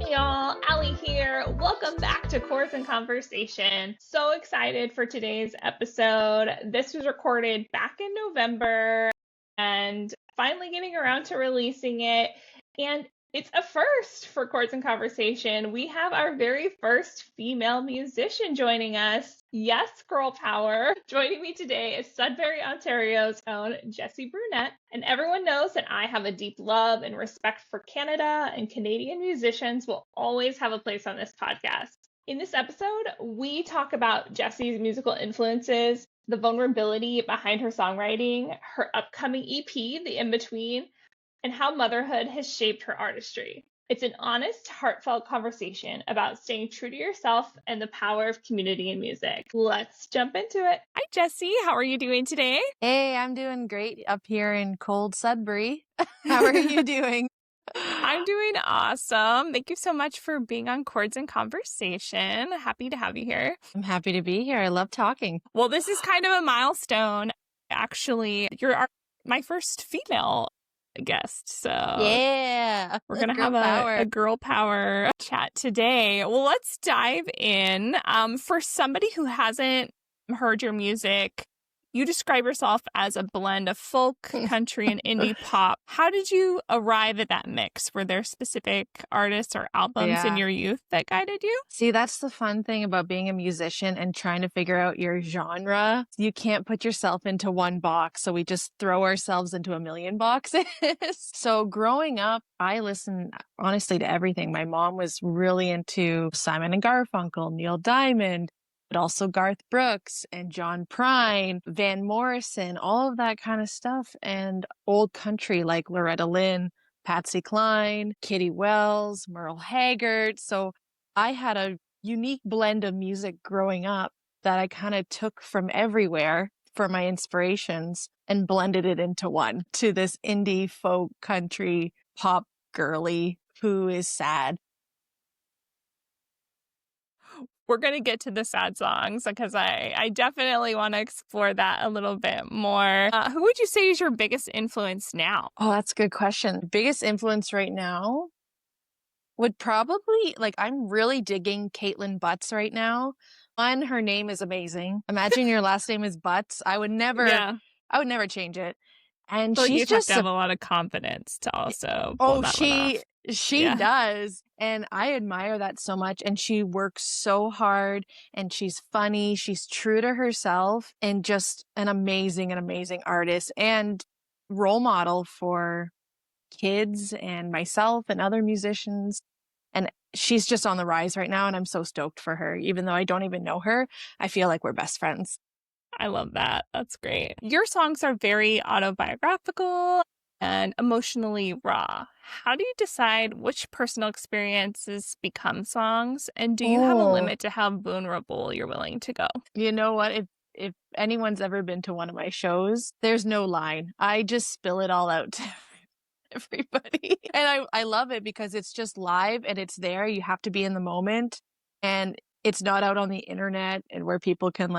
Hey y'all, Allie here. Welcome back to Chords and Conversation. So excited for today's episode. This was recorded back in November and finally getting around to releasing it. And it's a first for Chords and Conversation. We have our very first female musician joining us. Yes, girl power. Joining me today is Sudbury, Ontario's own Jessy Brunette. And everyone knows that I have a deep love and respect for Canada, and Canadian musicians will always have a place on this podcast. In this episode, we talk about Jessy's musical influences, the vulnerability behind her songwriting, her upcoming EP, The In Between, and how motherhood has shaped her artistry. It's an honest, heartfelt conversation about staying true to yourself and the power of community in music. Let's jump into it. Hi, Jessy. How are you doing today? Hey, I'm doing great up here in cold Sudbury. How are you doing? I'm doing awesome. Thank you so much for being on Chords and Conversation. Happy to have you here. I'm happy to be here. I love talking. Well, this is kind of a milestone. Actually, you're my first female guest. So yeah, we're going to have a girl power chat today. Well, let's dive in. For somebody who hasn't heard your music, you describe yourself as a blend of folk, country, and indie pop. How did you arrive at that mix? Were there specific artists or albums in your youth that guided you? See, that's the fun thing about being a musician and trying to figure out your genre. You can't put yourself into one box, so we just throw ourselves into a million boxes. So growing up, I listened honestly to everything. My mom was really into Simon and Garfunkel, Neil Diamond, but also Garth Brooks and John Prine, Van Morrison, all of that kind of stuff. And old country like Loretta Lynn, Patsy Cline, Kitty Wells, Merle Haggard. So I had a unique blend of music growing up that I kind of took from everywhere for my inspirations and blended it into one to this indie folk country pop girly who is sad. We're going to get to the sad songs because I definitely want to explore that a little bit more. Who would you say is your biggest influence now? Oh, that's a good question. Biggest influence right now would probably, I'm really digging Caitlin Butts right now. One, her name is amazing. Imagine your last name is Butts. I would never change it. And so she's you just have to have a lot of confidence to also pull that one off. She does. And I admire that so much. And she works so hard and she's funny. She's true to herself and just an amazing artist and role model for kids and myself and other musicians. And she's just on the rise right now. And I'm so stoked for her. Even though I don't even know her, I feel like we're best friends. I love that. That's great. Your songs are very autobiographical and emotionally raw. How do you decide which personal experiences become songs? And do you have a limit to how vulnerable you're willing to go? You know what? If anyone's ever been to one of my shows, there's no line. I just spill it all out to everybody. And I love it because it's just live and it's there. You have to be in the moment. And it's not out on the internet and where people can be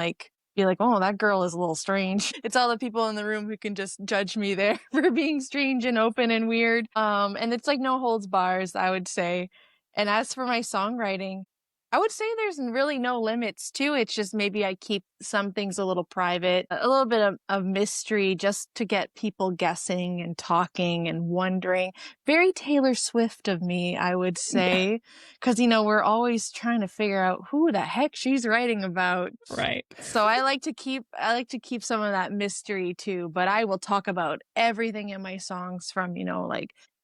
like, oh, that girl is a little strange. It's all the people in the room who can just judge me there for being strange and open and weird. And it's no holds bars, I would say. And as for my songwriting, I would say there's really no limits to it. It's just maybe I keep some things a little private, a little bit of mystery just to get people guessing and talking and wondering. Very Taylor Swift of me, I would say, because, we're always trying to figure out who the heck she's writing about. Right. So I like to keep some of that mystery too, but I will talk about everything in my songs from,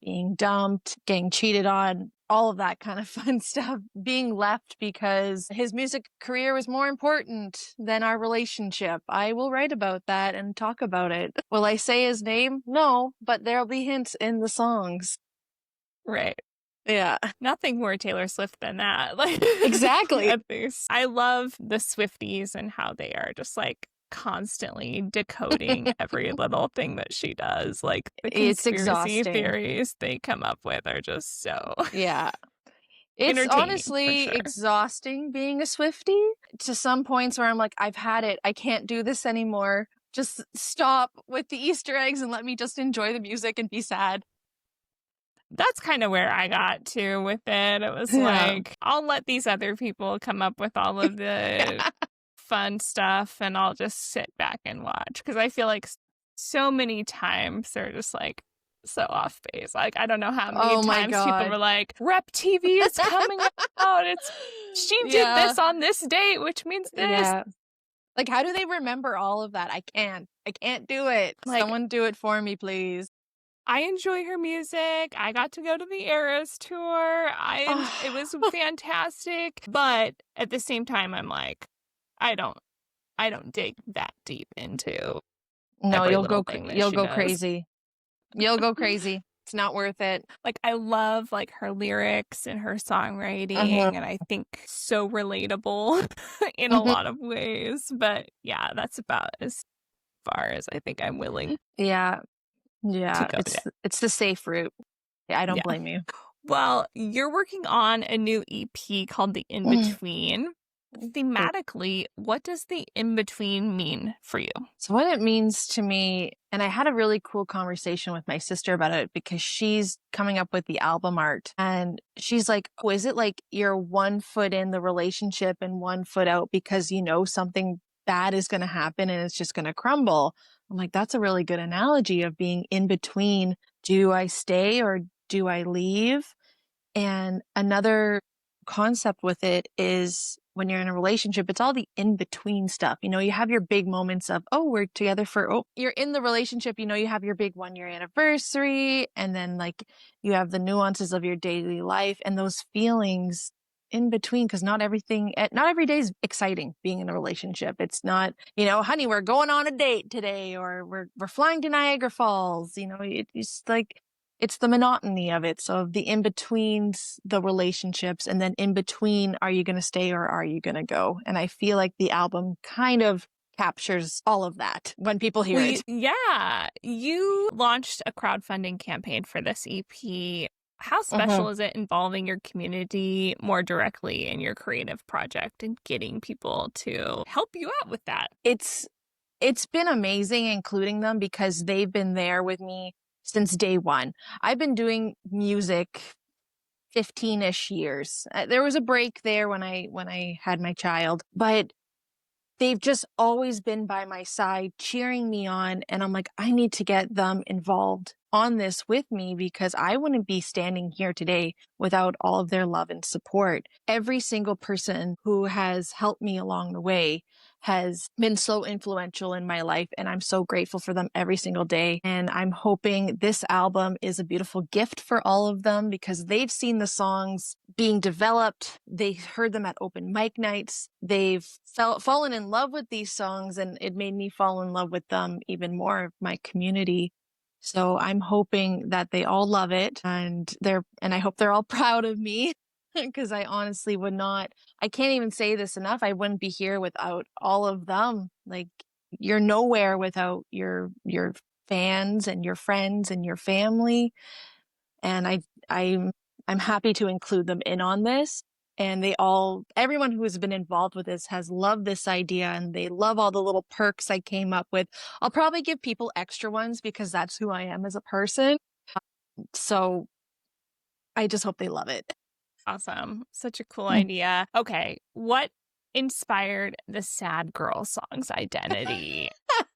being dumped, getting cheated on, all of that kind of fun stuff, being left because his music career was more important than our relationship. I will write about that and talk about it. Will I say his name? No, but there'll be hints in the songs. Right. Yeah. Nothing more Taylor Swift than that. Exactly. At least. I love the Swifties and how they are just constantly decoding every little thing that she does. The conspiracy theories they come up with are just so it's honestly exhausting being a Swiftie to some points where I'm like, I've had it. I can't do this anymore. Just stop with the Easter eggs and let me just enjoy the music and be sad. that's kind of where I got to with it. It was like, I'll let these other people come up with all of the fun stuff and I'll just sit back and watch. Because I feel like so many times they're just like so off base. Like, I don't know how many times people were like, Rep TV is coming out. She did this on this date, which means this. Yeah. Like, how do they remember all of that? I can't do it. Like, someone do it for me, please. I enjoy her music. I got to go to the Eras tour. It was fantastic. But at the same time, I'm like, I don't dig that deep into. No, you'll go crazy. You'll go crazy. It's not worth it. Like, I love like her lyrics and her songwriting, and I think so relatable in a lot of ways. But yeah, that's about as far as I think I'm willing. Yeah. It's the safe route. I don't blame you. Well, you're working on a new EP called The In-Between. Thematically, what does the in-between mean for you? So what it means to me, and I had a really cool conversation with my sister about it because she's coming up with the album art and she's like, oh, is it like you're 1 foot in the relationship and 1 foot out because you know something bad is going to happen and it's just going to crumble? I'm like, that's a really good analogy of being in between. Do I stay or do I leave? And another concept with it is when you're in a relationship, it's all the in-between stuff. You know, you have your big moments of, oh, we're together you're in the relationship, you know, you have your big 1-year anniversary, and then like you have the nuances of your daily life and those feelings in between, because not every day is exciting being in a relationship. It's not, you know, honey, we're going on a date today, or we're flying to Niagara Falls. You know, it's like, it's the monotony of it. So the in-betweens, the relationships, and then in between, are you going to stay or are you going to go? And I feel like the album kind of captures all of that when people hear it. Yeah. You launched a crowdfunding campaign for this EP. How special is it involving your community more directly in your creative project and getting people to help you out with that? It's been amazing including them because they've been there with me since day one. I've been doing music 15-ish years. There was a break there when I had my child, but they've just always been by my side, cheering me on. And I'm like, I need to get them involved on this with me because I wouldn't be standing here today without all of their love and support. Every single person who has helped me along the way has been so influential in my life, and I'm so grateful for them every single day. And I'm hoping this album is a beautiful gift for all of them because they've seen the songs being developed. They heard them at open mic nights. They've fallen in love with these songs, and it made me fall in love with them even more, my community. So I'm hoping that they all love it, and I hope they're all proud of me. Because I honestly I can't even say this enough. I wouldn't be here without all of them. Like, you're nowhere without your fans and your friends and your family. And I'm happy to include them in on this. And everyone who has been involved with this has loved this idea, and they love all the little perks I came up with. I'll probably give people extra ones because that's who I am as a person. So I just hope they love it. Awesome. Such a cool idea. Okay. What inspired the sad girl song's identity?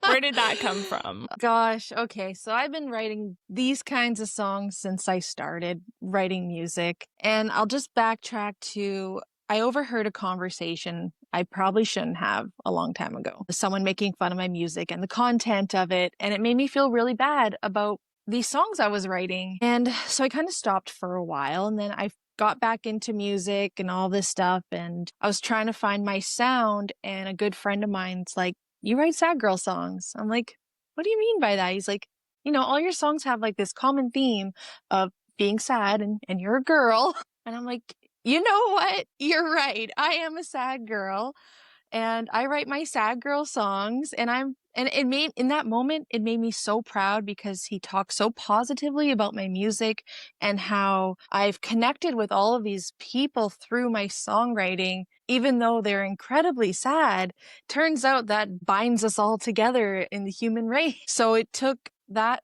Where did that come from? Gosh. Okay. So I've been writing these kinds of songs since I started writing music. And I'll just backtrack to, I overheard a conversation I probably shouldn't have a long time ago. Someone making fun of my music and the content of it. And it made me feel really bad about these songs I was writing. And so I kind of stopped for a while, and then I got back into music and all this stuff, and I was trying to find my sound, and a good friend of mine's like, you write sad girl songs. I'm like, what do you mean by that? He's like, you know, all your songs have like this common theme of being sad and you're a girl. And I'm like, you know what? You're right. I am a sad girl, and I write my sad girl songs, in that moment, it made me so proud because he talked so positively about my music and how I've connected with all of these people through my songwriting, even though they're incredibly sad. Turns out that binds us all together in the human race. So it took that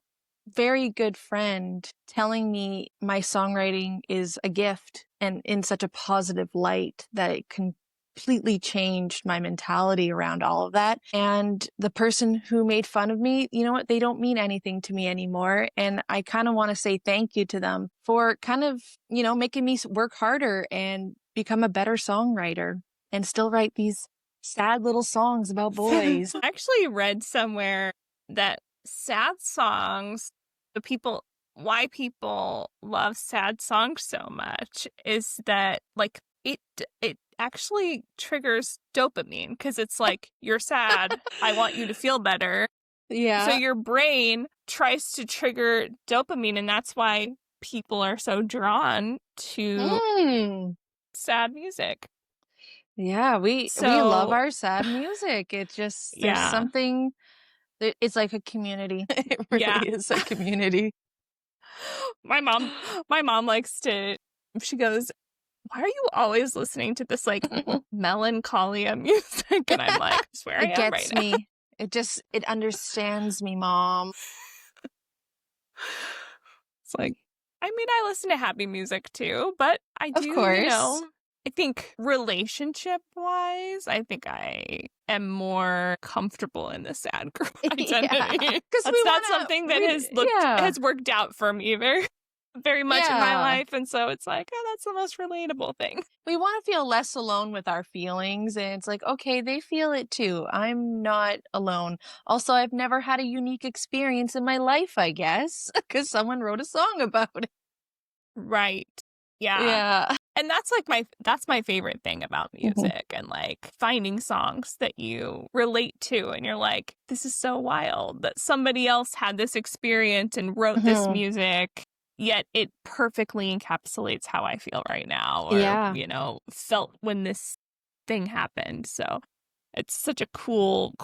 very good friend telling me my songwriting is a gift and in such a positive light that it completely changed my mentality around all of that. And the person who made fun of me, you know what? They don't mean anything to me anymore. And I kind of want to say thank you to them for kind of, making me work harder and become a better songwriter and still write these sad little songs about boys. I actually read somewhere that sad songs, why people love sad songs so much is that like it actually triggers dopamine because it's like, you're sad, I want you to feel better. Yeah. So your brain tries to trigger dopamine, and that's why people are so drawn to sad music. Yeah, we love our sad music. It just, there's something, it's like a community. It really is a community. My mom likes to, she goes, why are you always listening to this like melancholia music? And I'm like, I swear I am right now. It gets me. It understands me, Mom. It's like, I mean, I listen to happy music too, but I do, of course. I think relationship-wise, I think I am more comfortable in the sad girl identity. Because that's not something that has worked out for me very much in my life, and so it's like, oh, that's the most relatable thing. We want to feel less alone with our feelings, and it's like, okay, they feel it too. I'm not alone. Also, I've never had a unique experience in my life, I guess, because someone wrote a song about it. Right. Yeah. And that's my favorite thing about music and like finding songs that you relate to and you're like, this is so wild that somebody else had this experience and wrote this music, yet it perfectly encapsulates how I feel right now or felt when this thing happened. So it's such a cool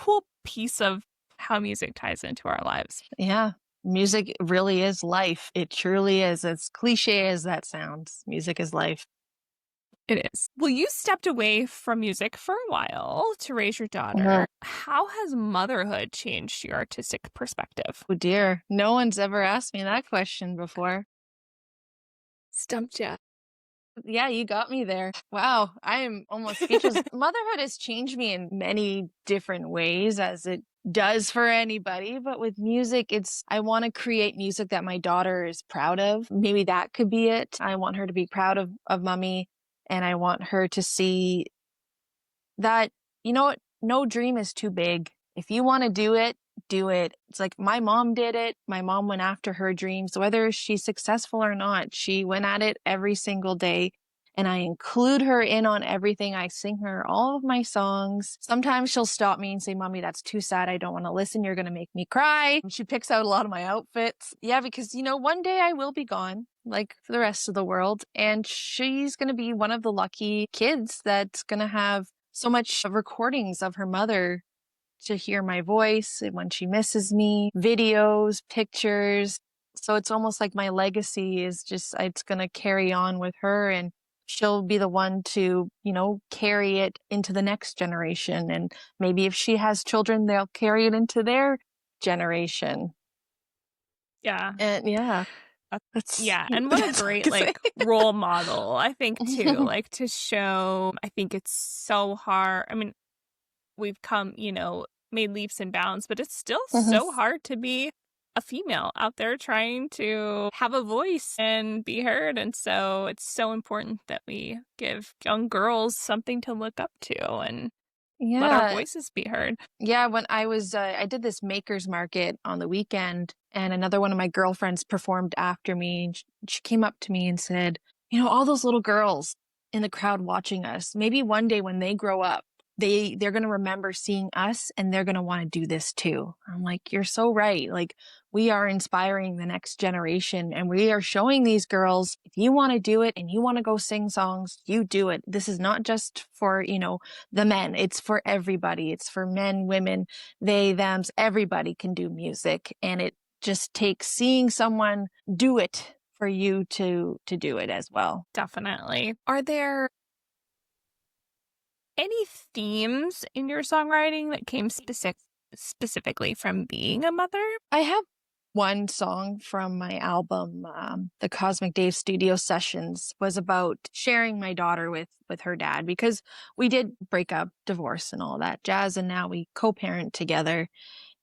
piece of how music ties into our lives. Yeah. Music really is life. It truly is. As cliche as that sounds, music is life. It is. Well, you stepped away from music for a while to raise your daughter. How has motherhood changed your artistic perspective? Oh dear. No one's ever asked me that question before. Stumped you. Yeah, you got me there. Wow, I am almost speechless. Motherhood has changed me in many different ways, as it does for anybody. But with music, I want to create music that my daughter is proud of. Maybe that could be it. I want her to be proud of mommy. And I want her to see that, you know what? No dream is too big. If you want to do it, do it. It's like my mom did it. My mom went after her dreams, whether she's successful or not. She went at it every single day. And I include her in on everything. I sing her all of my songs. Sometimes she'll stop me and say, Mommy, that's too sad. I don't want to listen. You're going to make me cry. She picks out a lot of my outfits. Yeah, because, one day I will be gone, like for the rest of the world. And she's going to be one of the lucky kids that's going to have so much recordings of her mother to hear my voice and when she misses me, videos, pictures. So it's almost like my legacy is just, it's going to carry on with her, and she'll be the one to, carry it into the next generation. And maybe if she has children, they'll carry it into their generation. Yeah. And and what a great role model, I think, too, like to show. I think it's so hard. I mean, we've come, made leaps and bounds, but it's still so hard to be a female out there trying to have a voice and be heard. And so it's so important that we give young girls something to look up to and let our voices be heard. Yeah, when I was, I did this makers market on the weekend, and another one of my girlfriends performed after me. And she came up to me and said, all those little girls in the crowd watching us, maybe one day when they grow up, they're going to remember seeing us and they're going to want to do this too. I'm like, you're so right. Like, we are inspiring the next generation, and we are showing these girls, if you want to do it and you want to go sing songs, you do it. This is not just for, the men. It's for everybody. It's for men, women, they, thems. Everybody can do music. And it just takes seeing someone do it for you to do it as well. Definitely. Are there any themes in your songwriting that came specifically from being a mother? I have One song from my album, the Cosmic Dave Studio Sessions, was about sharing my daughter with her dad, because we did break up, divorce and all that jazz, and now we co-parent together.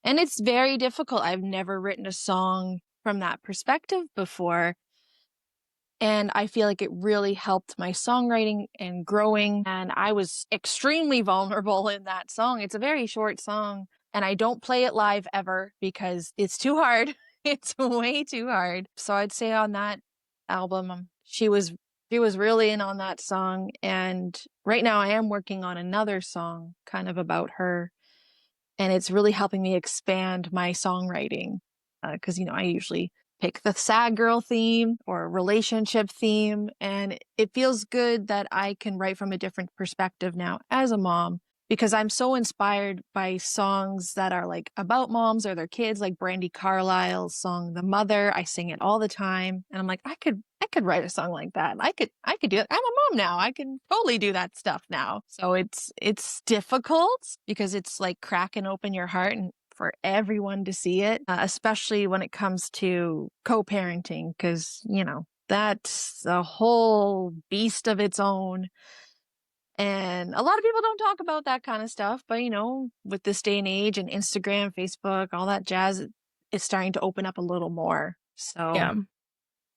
And it's very difficult. I've never written a song from that perspective before. And I feel like it really helped my songwriting and growing. And I was extremely vulnerable in that song. It's a very short song, and I don't play it live ever because it's too hard. It's way too hard. So I'd say on that album, she was really in on that song. And right now I am working on another song kind of about her. And it's really helping me expand my songwriting. Because, I usually pick the sad girl theme or relationship theme. And it feels good that I can write from a different perspective now as a mom, because I'm so inspired by songs that are like about moms or their kids, like Brandi Carlisle's song, The Mother. I sing it all the time. And I'm like, I could write a song like that. I could do it. I'm a mom now. I can totally do that stuff now. So it's difficult because it's like cracking open your heart and for everyone to see it, especially when it comes to co-parenting, because, that's a whole beast of its own. And a lot of people don't talk about that kind of stuff, but with this day and age and Instagram, Facebook, all that jazz, it's starting to open up a little more. So Yeah.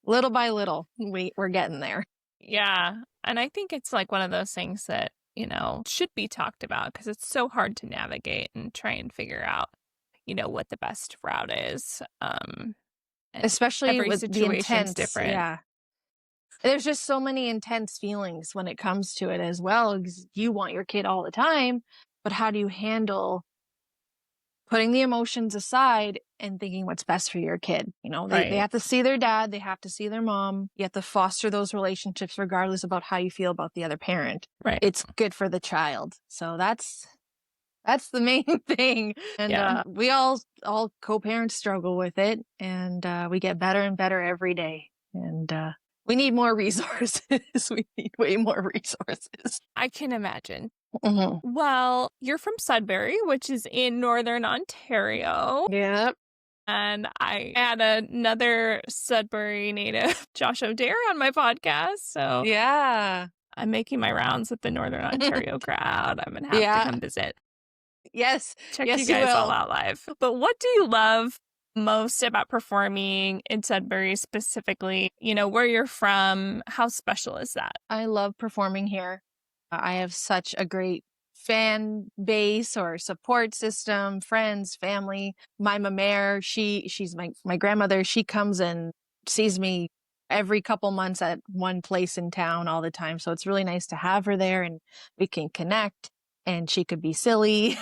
little by little, we're getting there. Yeah. And I think it's like one of those things that, should be talked about, because it's so hard to navigate and try and figure out, what the best route is. And especially every with the situation's intense, different. yeah. There's just so many intense feelings when it comes to it as well, because you want your kid all the time, but how do you handle putting the emotions aside and thinking what's best for your kid? They Right. have to see their dad, they have to see their mom. You have to foster those relationships regardless about how you feel about the other parent. Right. It's good for the child. So that's the main thing. And we all co-parents struggle with it, and we get better and better every day. And we need more resources. We need way more resources. I can imagine. Mm-hmm. Well, you're from Sudbury, which is in Northern Ontario. Yep. And I had another Sudbury native, Josh O'Dare, on my podcast. So yeah, I'm making my rounds with the Northern Ontario crowd. I'm going to have to come visit. Yes. Check yes, you guys will. all out live. But what do you love most about performing in Sudbury specifically? Where you're from, how special is that? I love performing here. I have such a great fan base or support system, friends, family. My mamere, she's my grandmother. She comes and sees me every couple months at one place in town all the time. So it's really nice to have her there, and we can connect, and she could be silly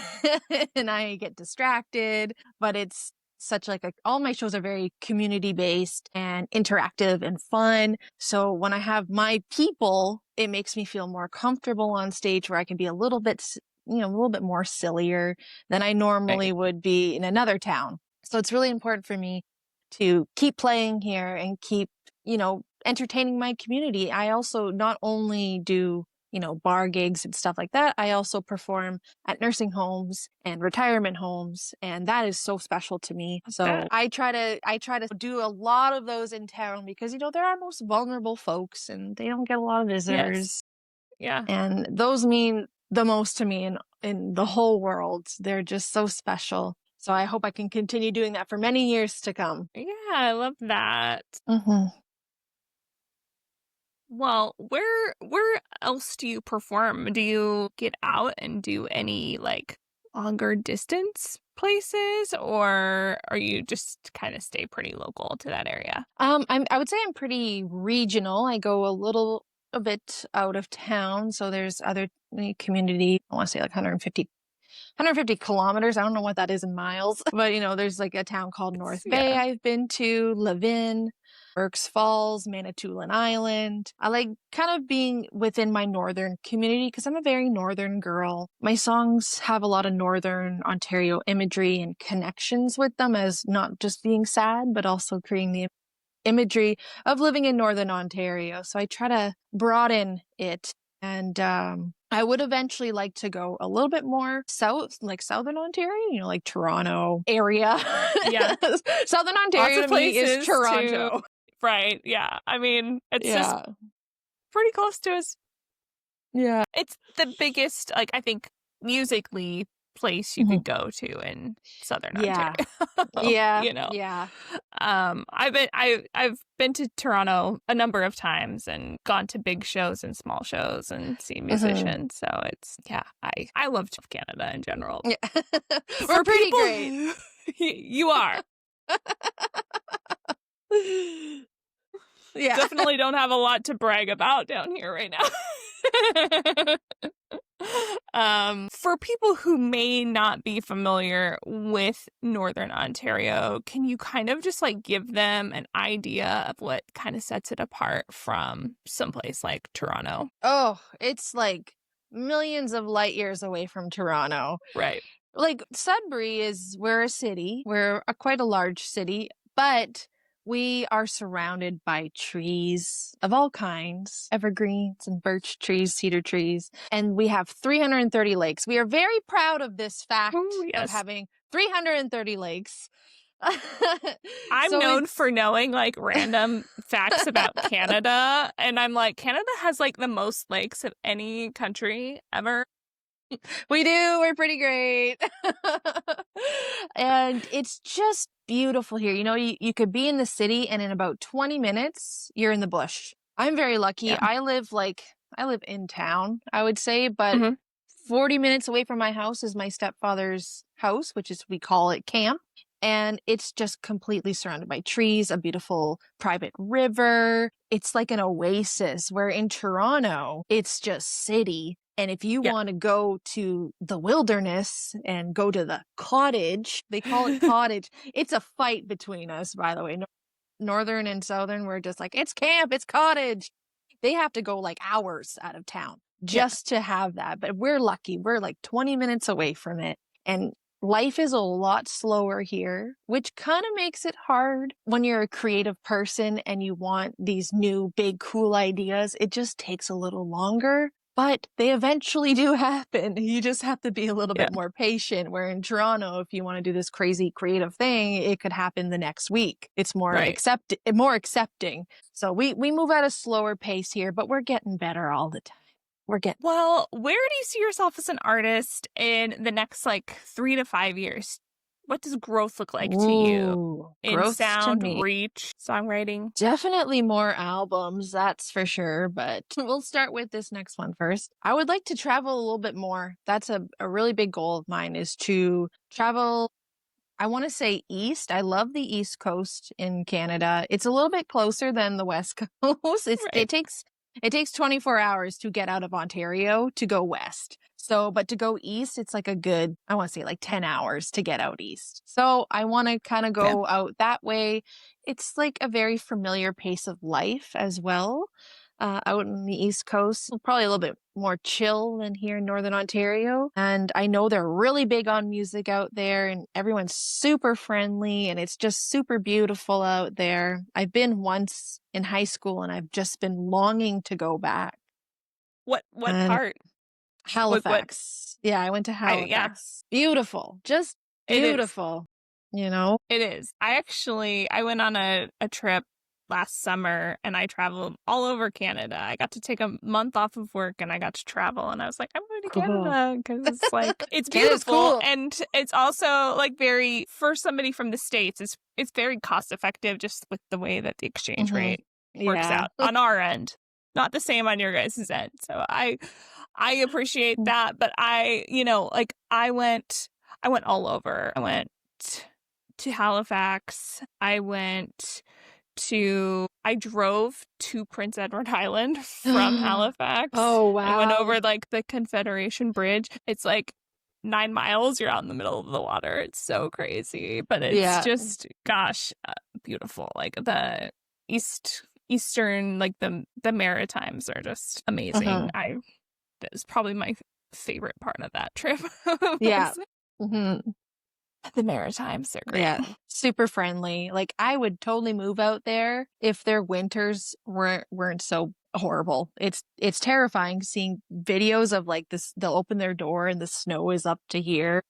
and I get distracted, but it's such like all my shows are very community based and interactive and fun. So when I have my people, it makes me feel more comfortable on stage, where I can be a little bit more sillier than I normally would be in another town. So it's really important for me to keep playing here and keep, entertaining my community. I also not only do bar gigs and stuff like that, I also perform at nursing homes and retirement homes, and that is so special to me. So I try to do a lot of those in town, because they're our most vulnerable folks, and they don't get a lot of visitors. Yes. Yeah. And those mean the most to me in the whole world. They're just so special. So I hope I can continue doing that for many years to come. Yeah, I love that. Mm-hmm. Well, where else do you perform? Do you get out and do any like longer distance places, or are you just kind of stay pretty local to that area? I would say I'm pretty regional. I go a bit out of town. So there's other community, I want to say like 150 kilometers. I don't know what that is in miles, but there's like a town called North Bay I've been to, Levin, Berks Falls, Manitoulin Island. I like kind of being within my northern community because I'm a very northern girl. My songs have a lot of Northern Ontario imagery and connections with them, as not just being sad, but also creating the imagery of living in Northern Ontario. So I try to broaden it And I would eventually like to go a little bit more south, like Southern Ontario, like Toronto area. Yeah. Southern Lots Ontario of to me is places Toronto. to, right. Yeah. I mean, it's just Yeah. pretty close to us. Yeah. It's the biggest, like, I think, musically place you Mhm. could go to in Southern Yeah. Ontario. Yeah. You know, Yeah. I've been to Toronto a number of times and gone to big shows and small shows and seen musicians. So it's, yeah, I love Canada in general. Yeah. We're For pretty people, great. you are. Yeah. Definitely don't have a lot to brag about down here right now. For people who may not be familiar with Northern Ontario, can you kind of just like give them an idea of what kind of sets it apart from someplace like Toronto? Oh, it's like millions of light years away from Toronto. Right. Like Sudbury we're a city, we're quite a large city, but we are surrounded by trees of all kinds, evergreens and birch trees, cedar trees, and we have 330 lakes. We are very proud of this fact Ooh, of yes. having 330 lakes. I'm So known it's for knowing like random facts about Canada, and I'm like, Canada has like the most lakes of any country ever. we do. We're pretty great. And it's just beautiful here. You know, you could be in the city and in about 20 minutes, you're in the bush. I'm very lucky. Yeah. I live in town, I would say, but Mhm. 40 minutes away from my house is my stepfather's house, which is, we call it camp. And it's just completely surrounded by trees, a beautiful private river. It's like an oasis, where in Toronto, it's just city. And if you Yeah. want to go to the wilderness and go to the cottage, they call it cottage. It's a fight between us, by the way. Northern and Southern, we're just like, it's camp, it's cottage. They have to go like hours out of town just to have that. But we're lucky. We're like 20 minutes away from it. And life is a lot slower here, which kind of makes it hard when you're a creative person and you want these new, big, cool ideas. It just takes a little longer, but they eventually do happen. You just have to be a little Yeah. bit more patient. Where in Toronto, if you want to do this crazy creative thing, it could happen the next week. It's more Right. more accepting. So we move at a slower pace here, but we're getting better all the time. We're getting Well, where do you see yourself as an artist in the next like 3 to 5 years? What does growth look like to you in growth to sound, me. reach, songwriting? Definitely more albums, that's for sure. But we'll start with this next one first. I would like to travel a little bit more. That's a really big goal of mine, is to travel. I want to say east. I love the East Coast in Canada. It's a little bit closer than the West Coast. Right. It takes 24 hours to get out of Ontario to go west. So, but to go east, it's like a good, I want to say like 10 hours to get out east. So I want to kind of go out that way. It's like a very familiar pace of life as well. Out in the East Coast, probably a little bit more chill than here in Northern Ontario. And I know they're really big on music out there, and everyone's super friendly, and it's just super beautiful out there. I've been once in high school, and I've just been longing to go back. What And part? Halifax. Yeah, I went to Yeah, Halifax. Beautiful. Just it is. beautiful. You know? It is. I went on a trip last summer and I traveled all over Canada. I got to take a month off of work and I got to travel, and I was like, I'm going to Cool. Canada because it's like, it's Canada's beautiful. cool. And it's also like very, for somebody from the States, it's very cost effective just with the way that the exchange rate works Yeah. out on our end. Not the same on your guys' end. So I appreciate that. But I went all over. I went to Halifax. I drove to Prince Edward Island from Halifax. Oh, wow. I went over like the Confederation Bridge. It's like 9 miles. You're out in the middle of the water. It's so crazy, but it's just, gosh, beautiful. Like the Eastern, like the Maritimes are just amazing. That was probably my favorite part of that trip. Yeah. The Maritimes are great. Yeah, super friendly. Like I would totally move out there if their winters weren't so horrible. It's terrifying seeing videos of like this. They'll open their door and the snow is up to here.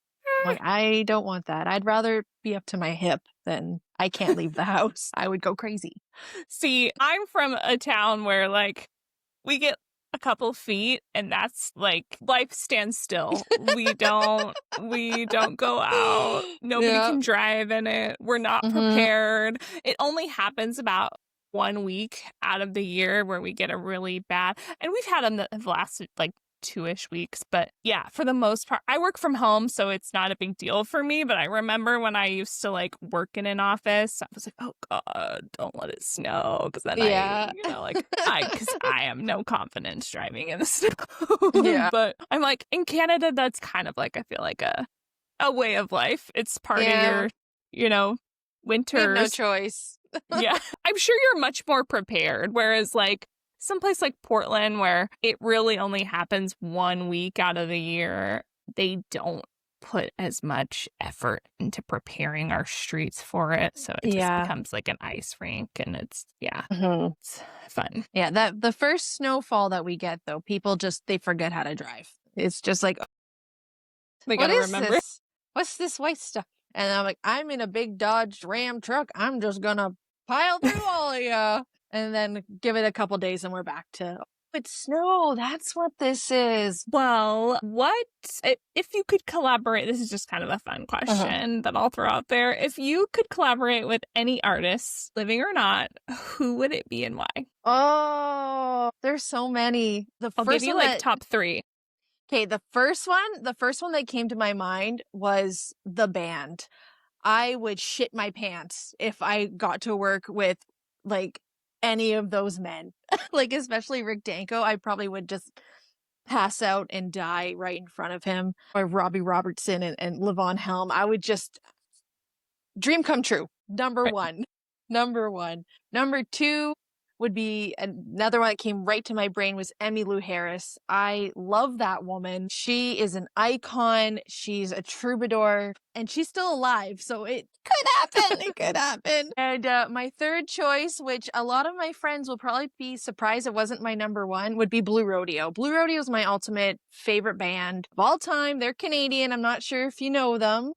I'm like, I don't want that. I'd rather be up to my hip than I can't leave the house. I would go crazy. See, I'm from a town where like we get a couple feet and that's like life stands still. We don't go out. Nobody Yeah. can drive in it. We're not prepared. It only happens about 1 week out of the year where we get a really bad, and we've had them that have lasted like 2-ish weeks. But yeah, for the most part, I work from home, so it's not a big deal for me. But I remember when I used to like work in an office, I was like, oh God, don't let it snow. Because then Yeah. because I have no confidence driving in the snow. Yeah. But I'm like, in Canada, that's kind of like, I feel like a way of life. It's part of your, We have winters. no choice. Yeah. I'm sure you're much more prepared. Whereas like someplace like Portland, where it really only happens 1 week out of the year, they don't put as much effort into preparing our streets for it. So it just becomes like an ice rink, and it's fun. Yeah, that the first snowfall that we get though, people they forget how to drive. It's just like, They what gotta is remember. this? What's this white stuff? And I'm like, I'm in a big Dodge Ram truck. I'm just gonna pile through all of ya. And then give it a couple days and we're back to, oh, it's snow. That's what this is. Well, if you could collaborate, this is just kind of a fun question that I'll throw out there. If you could collaborate with any artist, living or not, who would it be and why? Oh, there's so many. I'll give you like top 3. Okay, the first one that came to my mind was The Band. I would shit my pants if I got to work with like any of those men. Like especially Rick Danko, I probably would just pass out and die right in front of him. Or Robbie Robertson and Levon Helm. I would just dream come true. Number one. Number 2 would be another one that came right to my brain was Emmylou Harris. I love that woman. She is an icon. She's a troubadour and she's still alive. So it could happen. It could happen. And my third choice, which a lot of my friends will probably be surprised it wasn't my number 1, would be Blue Rodeo. Blue Rodeo is my ultimate favorite band of all time. They're Canadian. I'm not sure if you know them.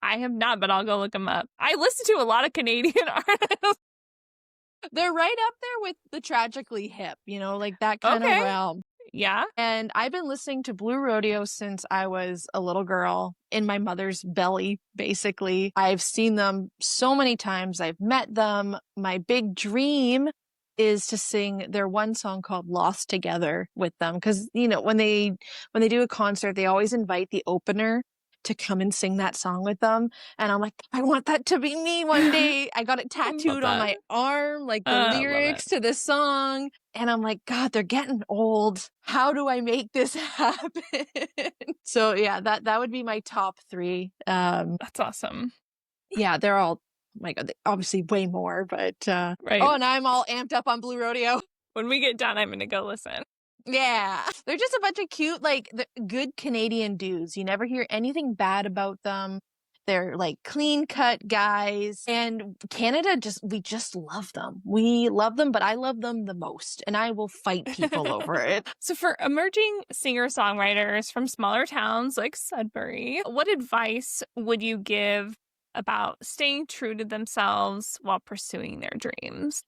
I have not, but I'll go look them up. I listen to a lot of Canadian artists. They're right up there with the Tragically Hip, like that kind of realm. Yeah. And I've been listening to Blue Rodeo since I was a little girl in my mother's belly, basically. I've seen them so many times. I've met them. My big dream is to sing their one song called Lost Together with them. Because, when they do a concert, they always invite the opener to come and sing that song with them. And I'm like, I want that to be me one day. I got it tattooed on my arm, like the lyrics to this song. And I'm like, God, they're getting old. How do I make this happen? So yeah, that would be my top 3. That's awesome. Yeah, they're all, oh my God, obviously way more, but right. Oh, and I'm all amped up on Blue Rodeo. When we get done, I'm going to go listen. Yeah. They're just a bunch of cute, like good Canadian dudes. You never hear anything bad about them. They're like clean cut guys. And Canada, we just love them. We love them, but I love them the most. And I will fight people over it. So for emerging singer-songwriters from smaller towns like Sudbury, what advice would you give about staying true to themselves while pursuing their dreams?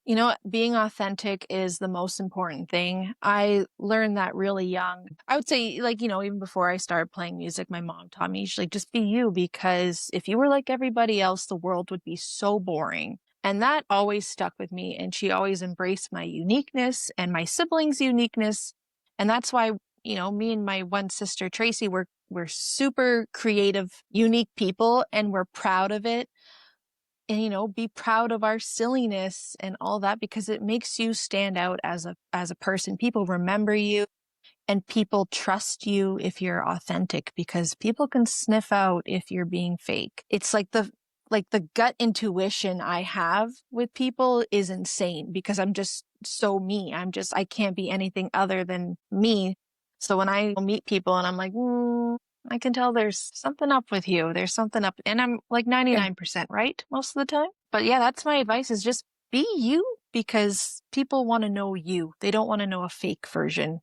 Being authentic is the most important thing. I learned that really young. I would say, even before I started playing music, my mom taught me, she's like, just be you, because if you were like everybody else, the world would be so boring. And that always stuck with me. And she always embraced my uniqueness and my siblings' uniqueness. And that's why, me and my one sister, Tracy, we're super creative, unique people, and we're proud of it. And, be proud of our silliness and all that, because it makes you stand out as a person. People remember you and people trust you if you're authentic, because people can sniff out if you're being fake. It's like the gut intuition I have with people is insane, because I'm just so me. I can't be anything other than me. So when I meet people and I'm like, I can tell there's something up with you. There's something up. And I'm like 99% right most of the time. But yeah, that's my advice, is just be you. because people want to know you. They don't want to know a fake version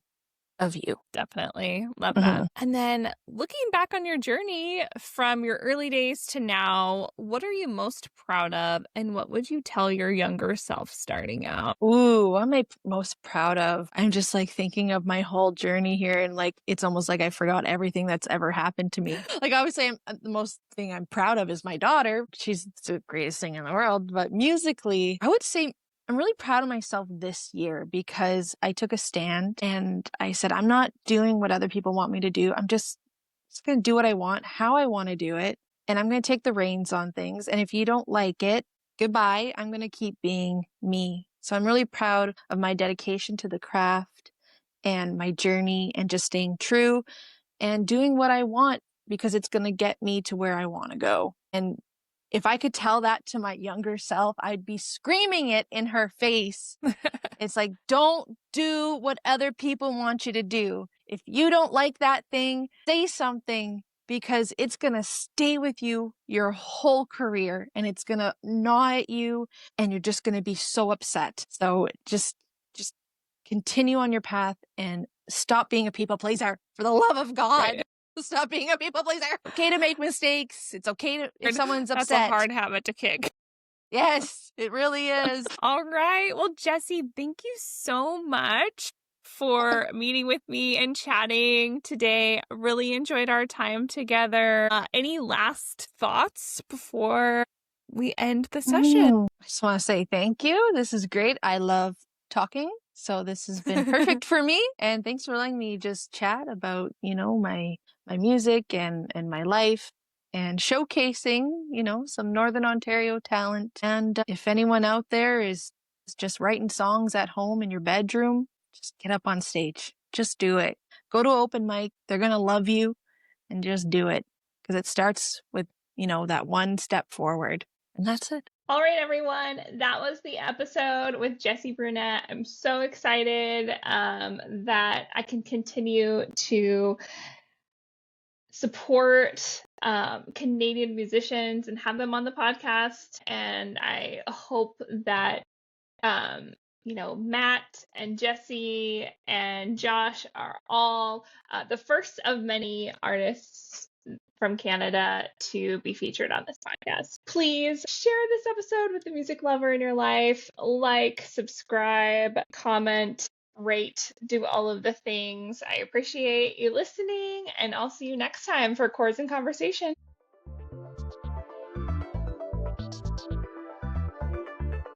of you. Definitely. Love that. And then looking back on your journey from your early days to now, what are you most proud of? And what would you tell your younger self starting out? Ooh, what am I most proud of? I'm just like thinking of my whole journey here, and like it's almost like I forgot everything that's ever happened to me. Like obviously the most thing I'm proud of is my daughter. She's the greatest thing in the world. But musically, I would say I'm really proud of myself this year because I took a stand and I said, I'm not doing what other people want me to do. I'm just going to do what I want, how I want to do it. And I'm going to take the reins on things. And if you don't like it, goodbye. I'm going to keep being me. So I'm really proud of my dedication to the craft and my journey and just staying true and doing what I want because it's going to get me to where I want to go. And if I could tell that to my younger self, I'd be screaming it in her face. It's like, don't do what other people want you to do. If you don't like that thing, say something because it's going to stay with you your whole career and it's going to gnaw at you and you're just going to be so upset. So just continue on your path and stop being a people pleaser for the love of God. Right. Stop being a people pleaser. Okay to make mistakes. It's okay to, if someone's upset. That's a hard habit to kick. Yes, it really is. All right. Well, Jessy, thank you so much for meeting with me and chatting today. Really enjoyed our time together. Any last thoughts before we end the session? I just want to say thank you. This is great. I love talking. So this has been perfect for me. And thanks for letting me just chat about, my music and my life and showcasing, some Northern Ontario talent. And if anyone out there is just writing songs at home in your bedroom, just get up on stage. Just do it. Go to open mic. They're going to love you and just do it because it starts with, that one step forward. And that's it. All right, everyone. That was the episode with Jessy Brunette. I'm so excited that I can continue to support Canadian musicians and have them on the podcast. And I hope that, Matt and Jessy and Josh are all the first of many artists from Canada to be featured on this podcast. Please share this episode with the music lover in your life. Like, subscribe, comment, rate, do all of the things. I appreciate you listening, and I'll see you next time for Chords and Conversation.